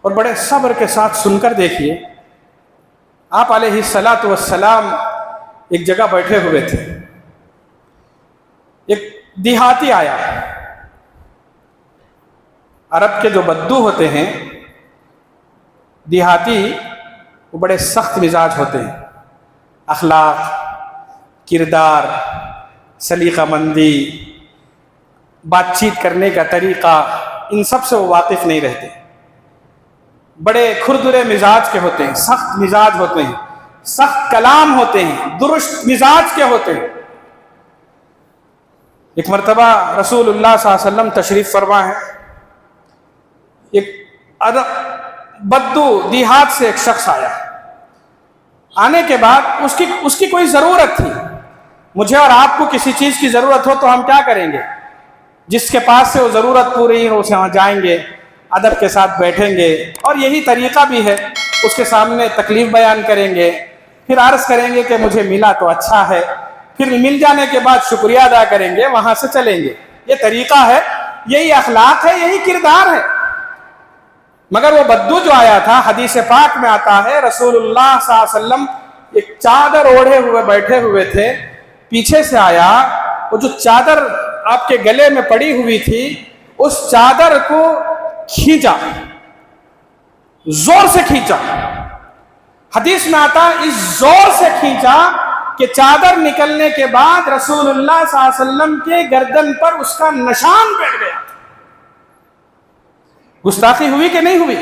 اور بڑے صبر کے ساتھ سن کر دیکھیے، آپ علیہ الصلاۃ والسلام ایک جگہ بیٹھے ہوئے تھے، ایک دیہاتی آیا۔ عرب کے جو بدو ہوتے ہیں دیہاتی، وہ بڑے سخت مزاج ہوتے ہیں، اخلاق، کردار، سلیقہ مندی، بات چیت کرنے کا طریقہ، ان سب سے وہ واقف نہیں رہتے، بڑے کھردرے مزاج کے ہوتے ہیں، سخت مزاج ہوتے ہیں، سخت کلام ہوتے ہیں، درست مزاج کے ہوتے ہیں۔ ایک مرتبہ رسول اللہ صلی اللہ علیہ وسلم تشریف فرما ہے، ایک بدو دیہات سے ایک شخص آیا، آنے کے بعد اس کی کوئی ضرورت تھی۔ مجھے اور آپ کو کسی چیز کی ضرورت ہو تو ہم کیا کریں گے؟ جس کے پاس سے وہ ضرورت پوری ہو اسے وہاں جائیں گے، ادب کے ساتھ بیٹھیں گے، اور یہی طریقہ بھی ہے، اس کے سامنے تکلیف بیان کریں گے، پھر عرض کریں گے کہ مجھے ملا تو اچھا ہے، پھر مل جانے کے بعد شکریہ ادا کریں گے، وہاں سے چلیں گے۔ یہ طریقہ ہے، یہی اخلاق ہے، یہی کردار ہے۔ مگر وہ بدو جو آیا تھا، حدیث پاک میں آتا ہے رسول اللہ صلی اللہ علیہ وسلم ایک چادر اوڑھے ہوئے بیٹھے ہوئے تھے، پیچھے سے آیا، وہ جو چادر آپ کے گلے میں پڑی ہوئی تھی اس چادر کو کھینچا، زور سے کھینچا۔ حدیث میں آتا اس زور سے کھینچا کہ چادر نکلنے کے بعد رسول اللہ صلی اللہ علیہ وسلم کے گردن پر اس کا نشان بیٹھ گیا۔ گستاخی ہوئی کہ نہیں ہوئی؟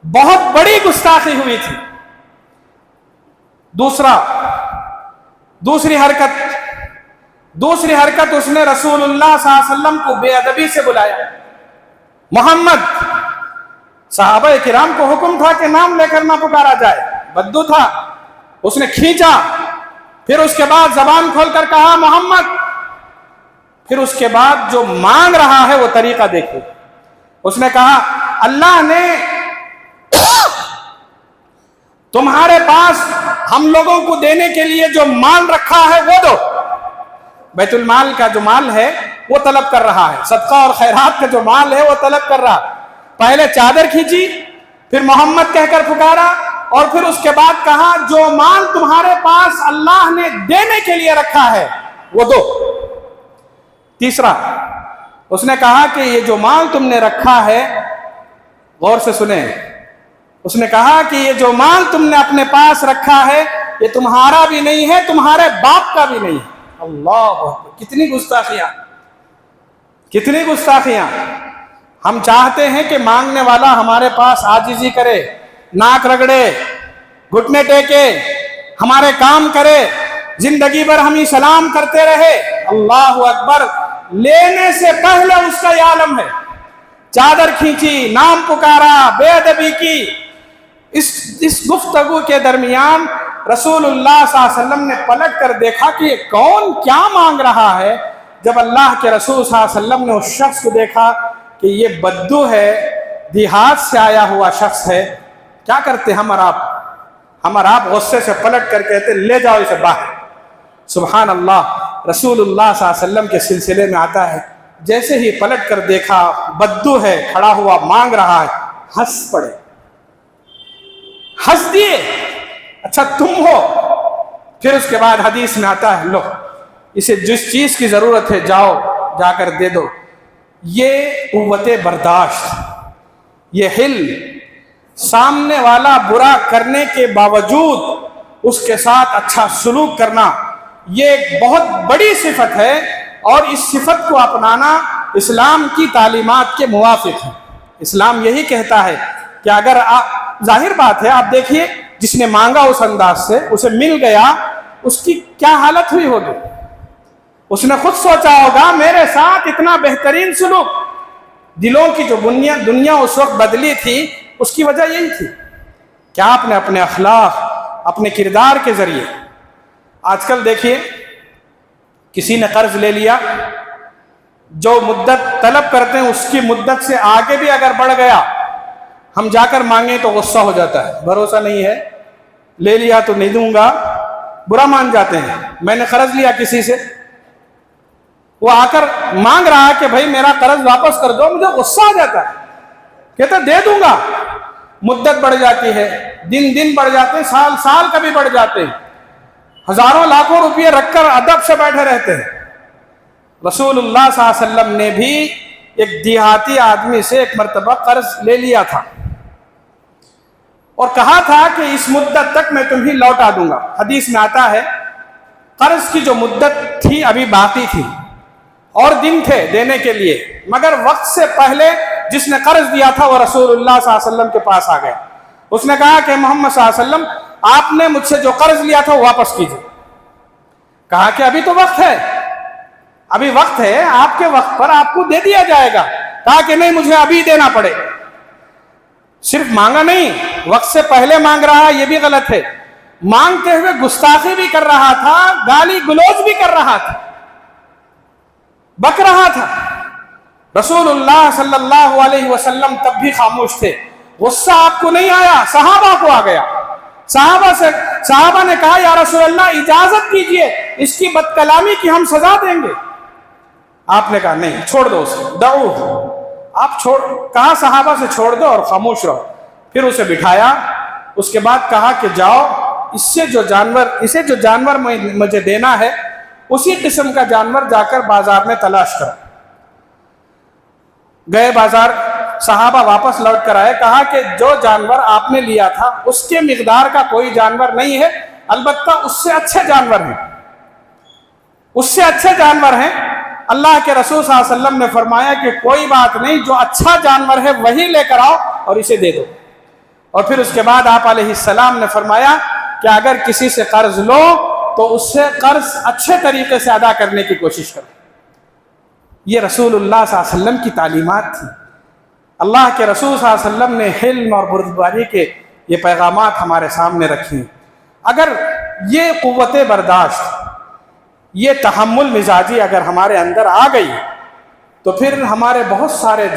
بہت بڑی گستاخی ہوئی تھی۔ دوسری حرکت اس نے رسول اللہ صلی اللہ علیہ وسلم کو بے ادبی سے بلایا۔ محمد، صحابہ کرام کو حکم تھا کہ نام لے کر نہ پکارا جائے، بدو تھا، اس نے کھینچا، پھر اس کے بعد زبان کھول کر کہا محمد، پھر اس کے بعد جو مانگ رہا ہے وہ طریقہ دیکھو۔ اس نے کہا اللہ نے تمہارے پاس ہم لوگوں کو دینے کے لیے جو مال رکھا ہے وہ دو۔ بیت المال کا جو مال ہے وہ طلب کر رہا ہے، صدقہ اور خیرات کا جو مال ہے وہ طلب کر رہا۔ پہلے چادر کھینچی، پھر محمد کہہ کر پکارا، اور پھر اس کے بعد کہا جو مال تمہارے پاس اللہ نے دینے کے لیے رکھا ہے وہ دو۔ تیسرا اس نے کہا کہ یہ جو مال تم نے رکھا ہے، غور سے سنیں، اس نے کہا کہ یہ جو مال تم نے اپنے پاس رکھا ہے یہ تمہارا بھی نہیں ہے، تمہارے باپ کا بھی نہیں ہے۔ اللہ اکبر، کتنی گستاخیاں، کتنی گستاخیاں۔ ہم چاہتے ہیں کہ مانگنے والا ہمارے پاس عاجزی کرے، ناک رگڑے، گھٹنے ٹیکے، ہمارے کام کرے، زندگی بھر ہم ہی سلام کرتے رہے۔ اللہ اکبر، لینے سے پہلے اس کا یہ عالم ہے۔ چادر کھینچی، نام پکارا، بے ادبی کی۔ اس گفتگو کے درمیان رسول اللہ صلی اللہ علیہ وسلم نے پلٹ کر دیکھا کہ یہ کون کیا مانگ رہا ہے۔ جب اللہ کے رسول صلی اللہ علیہ وسلم نے اس شخص کو دیکھا کہ یہ بدو ہے، دیہات سے آیا ہوا شخص ہے، کیا کرتے ہم اور آپ غصے سے پلٹ کر کہتے لے جاؤ اسے باہر۔ سبحان اللہ، رسول اللہ صلی اللہ علیہ وسلم کے سلسلے میں آتا ہے جیسے ہی پلٹ کر دیکھا بدو ہے، کھڑا ہوا مانگ رہا ہے، ہنس پڑے، ہنس دیے، اچھا تم ہو۔ پھر اس کے بعد حدیث میں آتا ہے لو اسے جس چیز کی ضرورت ہے جاؤ جا کر دے دو۔ یہ قوت برداشت، یہ حلم، سامنے والا برا کرنے کے باوجود اس کے ساتھ اچھا سلوک کرنا، یہ ایک بہت بڑی صفت ہے، اور اس صفت کو اپنانا اسلام کی تعلیمات کے موافق ہے۔ اسلام یہی کہتا ہے کہ اگر ظاہر بات ہے، آپ دیکھیے جس نے مانگا اس انداز سے اسے مل گیا، اس کی کیا حالت ہوئی ہوگی؟ اس نے خود سوچا ہوگا میرے ساتھ اتنا بہترین سلوک۔ دلوں کی جو دنیا اس وقت بدلی تھی اس کی وجہ یہی تھی کہ آپ نے اپنے اخلاق، اپنے کردار کے ذریعے۔ آج کل دیکھیے کسی نے قرض لے لیا، جو مدت طلب کرتے ہیں اس کی مدت سے آگے بھی اگر بڑھ گیا، ہم جا کر مانگیں تو غصہ ہو جاتا ہے، بھروسہ نہیں ہے، لے لیا تو نہیں دوں گا، برا مان جاتے ہیں۔ میں نے قرض لیا کسی سے، وہ آ کر مانگ رہا ہے کہ بھائی میرا قرض واپس کر دو، مجھے غصہ آ جاتا ہے کہتے دے دوں گا. مدت بڑھ جاتی ہے, دن دن بڑھ جاتے ہیں, سال سال کبھی بڑھ جاتے ہیں, ہزاروں لاکھوں روپئے رکھ کر ادب سے بیٹھے رہتے ہیں. رسول اللہ صلی اللہ علیہ وسلم نے بھی ایک دیہاتی آدمی سے ایک مرتبہ قرض لے لیا تھا اور کہا تھا کہ اس مدت تک میں تمہیں لوٹا دوں گا. حدیث میں آتا ہے قرض کی جو مدت تھی ابھی باقی تھی اور دن تھے دینے کے لیے, مگر وقت سے پہلے جس نے قرض دیا تھا وہ رسول اللہ صلی اللہ علیہ وسلم کے پاس آ گیا. اس نے کہا کہ محمد صلی اللہ علیہ وسلم آپ نے مجھ سے جو قرض لیا تھا وہ واپس کیجیے. کہا کہ ابھی تو وقت ہے, ابھی وقت ہے, آپ کے وقت پر آپ کو دے دیا جائے گا. کہا کہ نہیں, مجھے ابھی دینا پڑے. صرف مانگا نہیں, وقت سے پہلے مانگ رہا, یہ بھی غلط ہے. مانگتے ہوئے گستاخی بھی کر رہا تھا, گالی گلوچ بھی کر رہا تھا, بک رہا تھا. رسول اللہ صلی اللہ علیہ وسلم تب بھی خاموش تھے. غصہ آپ کو نہیں آیا, صحابہ کو آ گیا. صحابہ نے کہا یا رسول اللہ اجازت کیجئے, اس کی بد کلامی کی ہم سزا دیں گے. آپ نے کہا نہیں, چھوڑ دو اسے, دعوہ. آپ کہا صحابہ سے چھوڑ دو اور خاموش رہو. پھر اسے بٹھایا, اس کے بعد کہا کہ جاؤ, اسے جو جانور مجھے دینا ہے اسی قسم کا جانور جا کر بازار میں تلاش کرو. گئے بازار, صحابہ واپس لوٹ کر آئے, کہا کہ جو جانور آپ نے لیا تھا اس کے مقدار کا کوئی جانور نہیں ہے, البتہ اس سے اچھے جانور ہیں, اس سے اچھے جانور ہیں. اللہ کے رسول صلی اللہ علیہ وسلم نے فرمایا کہ کوئی بات نہیں, جو اچھا جانور ہے وہی لے کر آؤ اور اسے دے دو. اور پھر اس کے بعد آپ علیہ السلام نے فرمایا کہ اگر کسی سے قرض لو تو اس سے قرض اچھے طریقے سے ادا کرنے کی کوشش کرو. یہ رسول اللہ صلی اللہ علیہ وسلم کی تعلیمات تھی. اللہ کے رسول صلی اللہ علیہ وسلم نے حلم اور بردباری کے یہ پیغامات ہمارے سامنے رکھی. اگر یہ قوت برداشت, یہ تحمل مزاجی اگر ہمارے اندر آ گئی تو پھر ہمارے بہت سارے